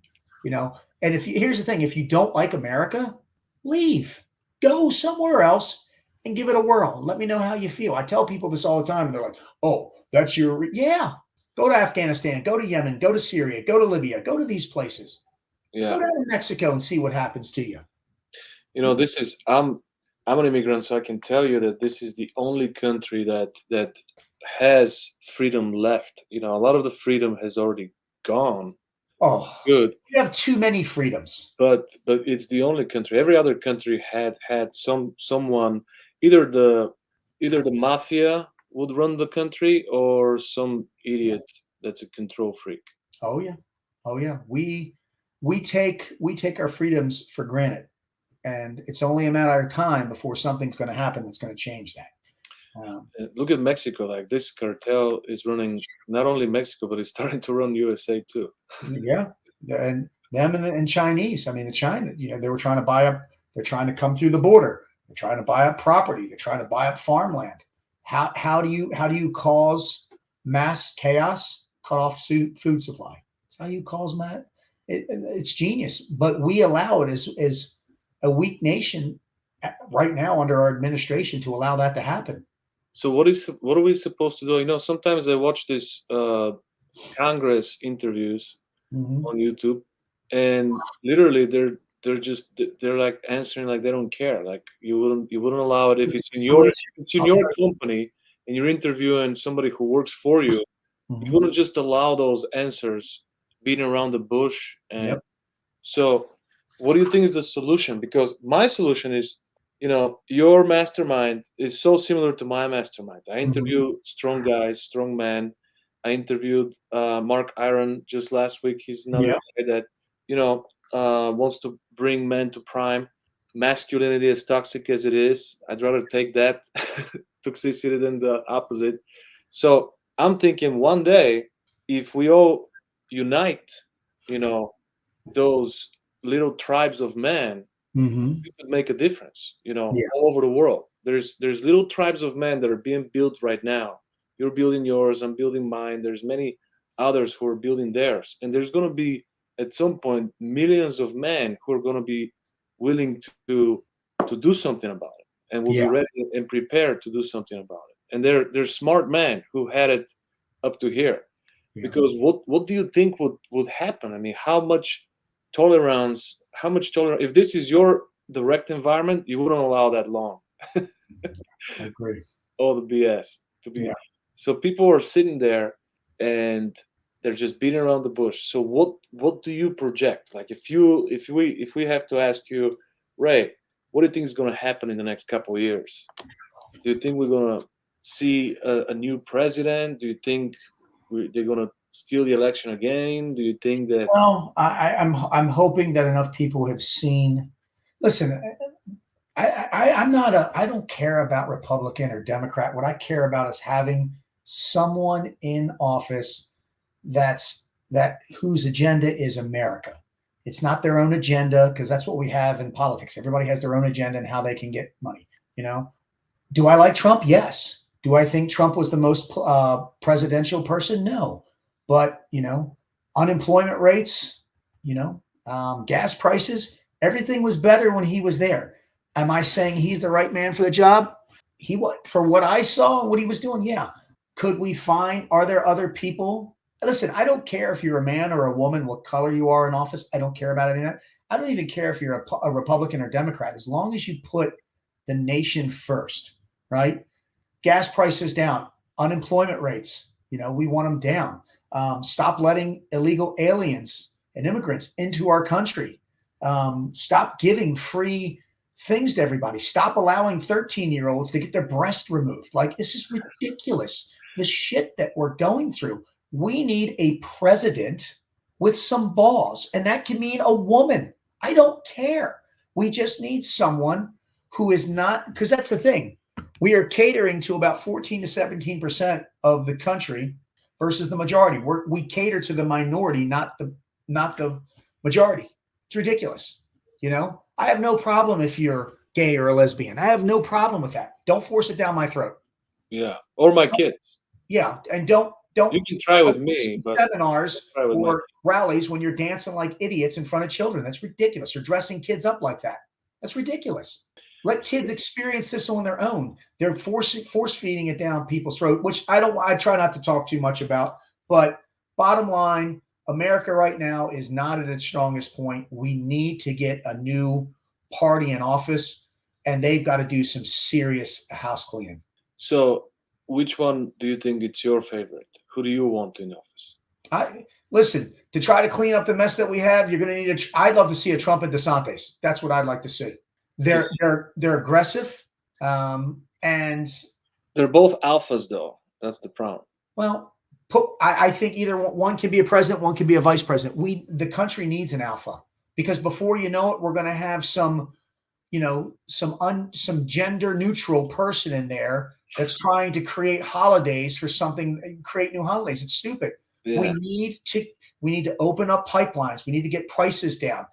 You know, and here's the thing, if you don't like America, leave. Go somewhere else and give it a whirl. Let me know how you feel. I tell people this all the time, and they're like, "Oh, that's your yeah." Go to Afghanistan, go to Yemen, go to Syria, go to Libya, go to these places. Go Yeah. down to Mexico and see what happens to you. This is I'm an immigrant, so I can tell you that this is the only country that has freedom left. A lot of the freedom has already gone. Oh, Good, you have too many freedoms. but it's the only country. Every other country had someone, either the mafia would run the country, or some Yeah. idiot that's a control freak. Oh yeah. Oh yeah. We take our freedoms for granted, and it's only a matter of time before something's going to happen that's going to change that. Look at Mexico. Like, this cartel is running not only Mexico, but it's starting to run USA too. Yeah, and them and Chinese. I mean, the China. They were trying to buy up. They're trying to come through the border. They're trying to buy up property. They're trying to buy up farmland. How do you cause mass chaos? Cut off food supply. That's how you cause mass. It's genius, but we allow it as a weak nation right now under our administration to allow that to happen. So what are we supposed to do? Sometimes I watch this Congress interviews Hmm. on YouTube, and literally they're like answering like they don't care. Like, you wouldn't allow it if It's it's in your if crazy. it's in I'll your tell company and you're interviewing somebody who works for you. you. You Mhm. wouldn't just allow those answers beating around the bush. And Yep. so, what do you think is the solution? Because my solution is, your mastermind is so similar to my mastermind. I Mhm. interview strong guys, strong men. I interviewed Mark Iron just last week. He's another Yeah. guy that, wants to bring men to prime. Masculinity, as toxic as it is, I'd rather take that toxicity than the opposite. So I'm thinking, one day, if we all unite, you know, those little tribes of men, Mhm. we could make a difference, Yeah. all over the world. There's little tribes of men that are being built right now. You're building yours, I'm building mine. There's many others who are building theirs. And there's gonna be, at some point, millions of men who are gonna be willing to do something about it, and will be Yeah. ready and prepared to do something about it. And they're smart men who had it up to here. Yeah. Because what do you think would happen? I mean, how much tolerance, if this is your direct environment, you wouldn't allow that long. I agree. All the BS to Yeah. be. So people are sitting there, and they're just beating around the bush. So what do you project? Like, if we have to ask you, Ray, what do you think is going to happen in the next couple of years? Do you think we're going to see a new president? Do you think they're going to steal the election again? Do you think that? Well, I'm hoping that enough people have seen. Listen, I'm not a. I don't care about Republican or Democrat. What I care about is having someone in office that whose agenda is America. It's not their own agenda, because that's what we have in politics. Everybody has their own agenda and how they can get money. You know, Do I like Trump? Yes. Do I think Trump was the most presidential person? No. But, unemployment rates, gas prices, everything was better when he was there. Am I saying he's the right man for the job? For what I saw and what he was doing, yeah. Are there other people? Listen, I don't care if you're a man or a woman, what color you are in office. I don't care about any of that. I don't even care if you're a Republican or Democrat, as long as you put the nation first, right? Gas prices down, unemployment rates, we want them down. Stop letting illegal aliens and immigrants into our country. Stop giving free things to everybody. Stop allowing 13-year-olds to get their breast removed. Like, this is ridiculous. The shit that we're going through. We need a president with some balls, and that can mean a woman. I don't care. We just need someone who is not, because that's the thing. We are catering to about 14 to 17% of the country versus the majority. We cater to the minority, not the majority. It's ridiculous. I have no problem if you're gay or a lesbian. I have no problem with that. Don't force it down my throat. Yeah, or my kids. Yeah, and don't You Don't can try with don't me, listen to but don't seminars try with my or kids. rallies when you're dancing like idiots in front of children. That's ridiculous. Or dressing kids up like that. That's ridiculous. Let kids experience this on their own. They're force feeding it down people's throat, which I don't. I try not to talk too much about. But bottom line, America right now is not at its strongest point. We need to get a new party in office, and they've got to do some serious house cleaning. So, which one do you think it's your favorite? Who do you want in office? I listen to try to clean up the mess that we have. You're going to need a. I'd love to see a Trump and DeSantis. That's what I'd like to see. They're This, they're aggressive, and they're both alphas, though. That's the problem. well, I think either one can be a president, one can be a vice president. The country needs an alpha because before you know it, we're going to have some some gender neutral person in there that's trying to create holidays for something, create new holidays. It's stupid. We Yeah. need to we need to open up pipelines. We need to get prices down.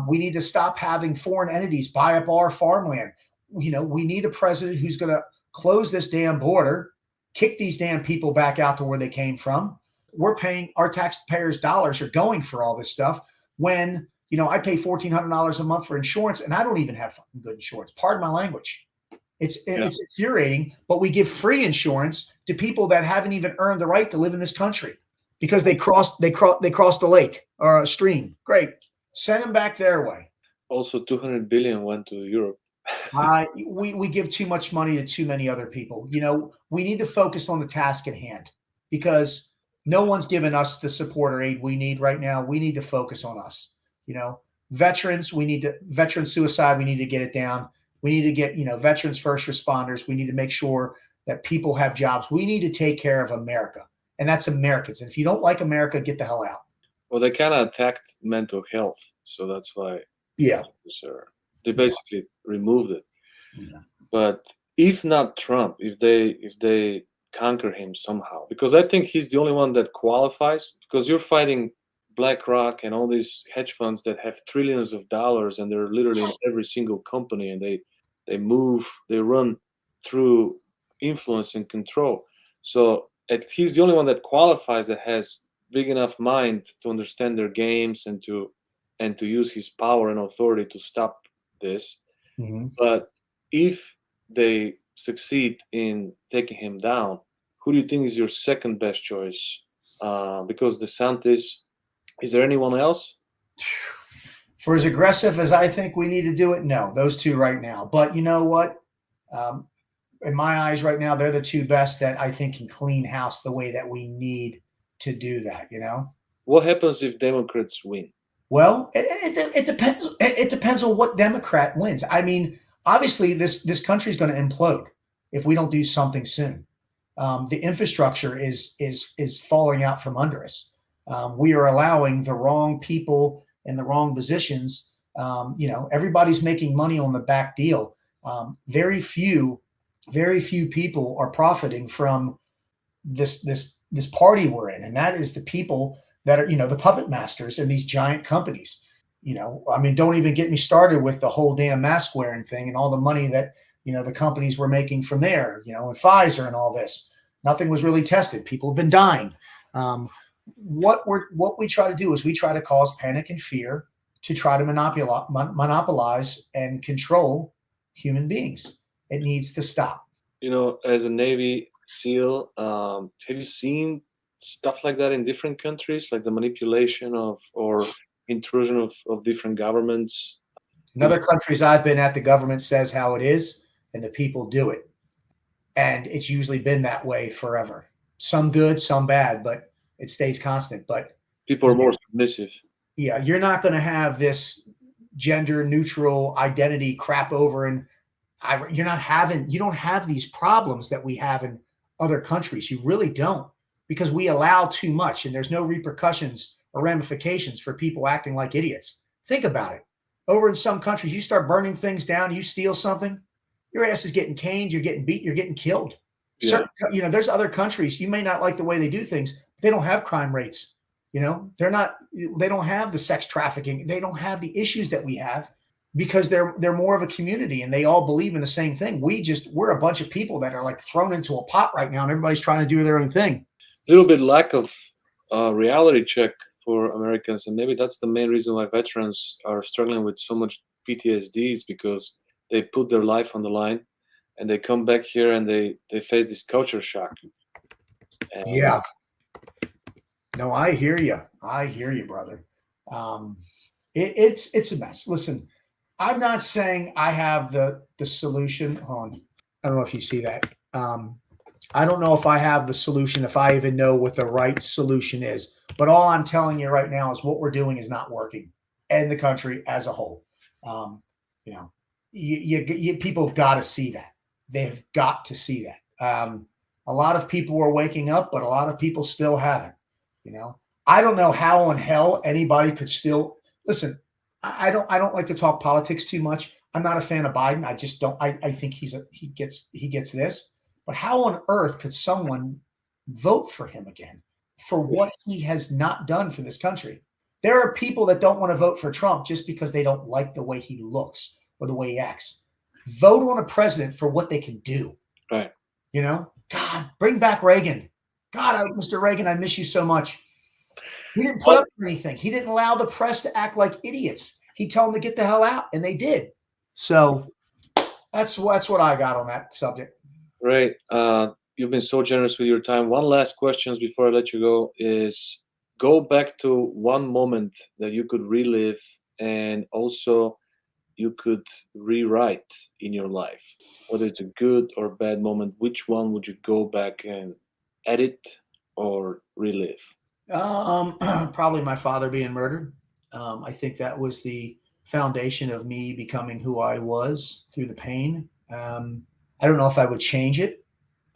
We need to stop having foreign entities buy up our farmland. We need a president who's going to close this damn border, kick these damn people back out to where they came from. We're paying our taxpayers' dollars are going for all this stuff when I pay $1,400 a month for insurance, and I don't even have good insurance. Pardon my language. It's Yeah. it's infuriating, but we give free insurance to people that haven't even earned the right to live in this country because they crossed the lake or a stream. Great, send them back their way. Also, 200 billion went to Europe. We give too much money to too many other people. We need to focus on the task at hand because no one's given us the support or aid we need right now. We need to focus on us. Veterans, veteran suicide, we need to get it down. We need to get, veterans, first responders. We need to make sure that people have jobs. We need to take care of America, and that's Americans. And if you don't like America, get the hell out. Well, they kind of attacked mental health, so that's why Yeah. they basically removed it. Yeah. But if not Trump, if they conquer him somehow, because I think he's the only one that qualifies, because you're fighting BlackRock and all these hedge funds that have trillions of dollars and they're literally in every single company and they run through influence and control. So he's the only one that qualifies, that has big enough mind to understand their games and to use his power and authority to stop this. Mm-hmm. But if they succeed in taking him down, who do you think is your second best choice? Because DeSantis, is there anyone else? For as aggressive as I think we need to do it, no, those two right now. But you know what? In my eyes right now, they're the two best that I think can clean house the way that we need to do that, What happens if Democrats win? Well, it depends. It depends on what Democrat wins. I mean, obviously, this country is going to implode if we don't do something soon. The infrastructure is falling out from under us. We are allowing the wrong people in the wrong positions. Everybody's making money on the back deal. Very few people are profiting from this party we're in, and that is the people that are the puppet masters in these giant companies. Don't even get me started with the whole damn mask wearing thing and all the money that the companies were making from there, and Pfizer and all this. Nothing was really tested. People have been dying. What we try to do is we try to cause panic and fear to try to monopolize and control human beings. It needs to stop. As a Navy SEAL, have you seen stuff like that in different countries, like the manipulation of or intrusion of different governments? In other countries I've been at, the government says how it is, and the people do it. And it's usually been that way forever. Some good, some bad, but it stays constant. But people are more submissive. Yeah, you're not going to have this gender neutral identity crap over, and you don't have these problems that we have in other countries. You really don't, because we allow too much, and there's no repercussions or ramifications for people acting like idiots. Think about it. Over in some countries, you start burning things down, you steal something, your ass is getting caned, you're getting beat, you're getting killed. Yeah. There's other countries, you may not like the way they do things, but they don't have crime rates. They don't have the sex trafficking. They don't have the issues that we have because they're more of a community and they all believe in the same thing. We're a bunch of people that are like thrown into a pot right now and everybody's trying to do their own thing. little bit lack of reality check for Americans, and maybe that's the main reason why veterans are struggling with so much PTSD is because they put their life on the line, and they come back here and they face this culture shock. And Yeah. No, I hear you. I hear you, brother. Um, it's a mess. Listen, I'm not saying I have the solution. Hold on. I don't know if you see that. I don't know if I have the solution, if I even know what the right solution is. But all I'm telling you right now is what we're doing is not working in the country as a whole. Um, you know, people have got to see that. They've got to see that. A lot of people are waking up, but a lot of people still haven't. You know, I don't know how in hell anybody could still listen. I don't like to talk politics too much. I'm not a fan of Biden. I just don't. I think he gets this. But how on earth could someone vote for him again for what he has not done for this country? There are people that don't want to vote for Trump just because they don't like the way he looks or the way he acts. Vote on a president for what they can do. right, You know, God, bring back Reagan. God, Mr. Reagan, I miss you so much. He didn't put well, up with anything. He didn't allow the press to act like idiots. He told them to get the hell out, and they did. So that's what I got on that subject. right. You've been so generous with your time. One last question before I let you go is go back to one moment that you could relive and also you could rewrite in your life, whether it's a good or bad moment. Which one would you go back and edit or relive? Probably my father being murdered. I think that was the foundation of me becoming who I was through the pain. I don't know if I would change it.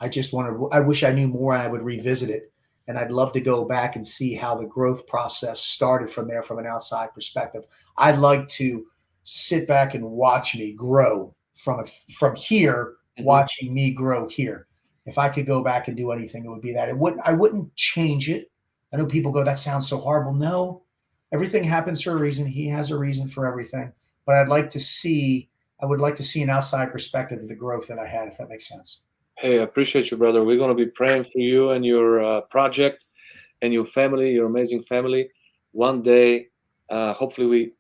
I wish I knew more and I would revisit it. And I'd love to go back and see how the growth process started from there from an outside perspective. I'd like to sit back and watch me grow from here, Hmm. watching me grow here. If I could go back and do anything, it would be that. I wouldn't change it. I know people go, that sounds so horrible. No, everything happens for a reason. He has a reason for everything. But I would like to see an outside perspective of the growth that I had, if that makes sense. Hey, I appreciate you, brother. We're going to be praying for you and your project and your family, your amazing family. One day, hopefully, we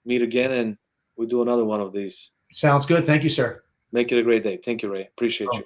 meet again and we do another one of these. Sounds good. Thank you, sir. Make it a great day. Thank you, Ray. Appreciate Oh, you.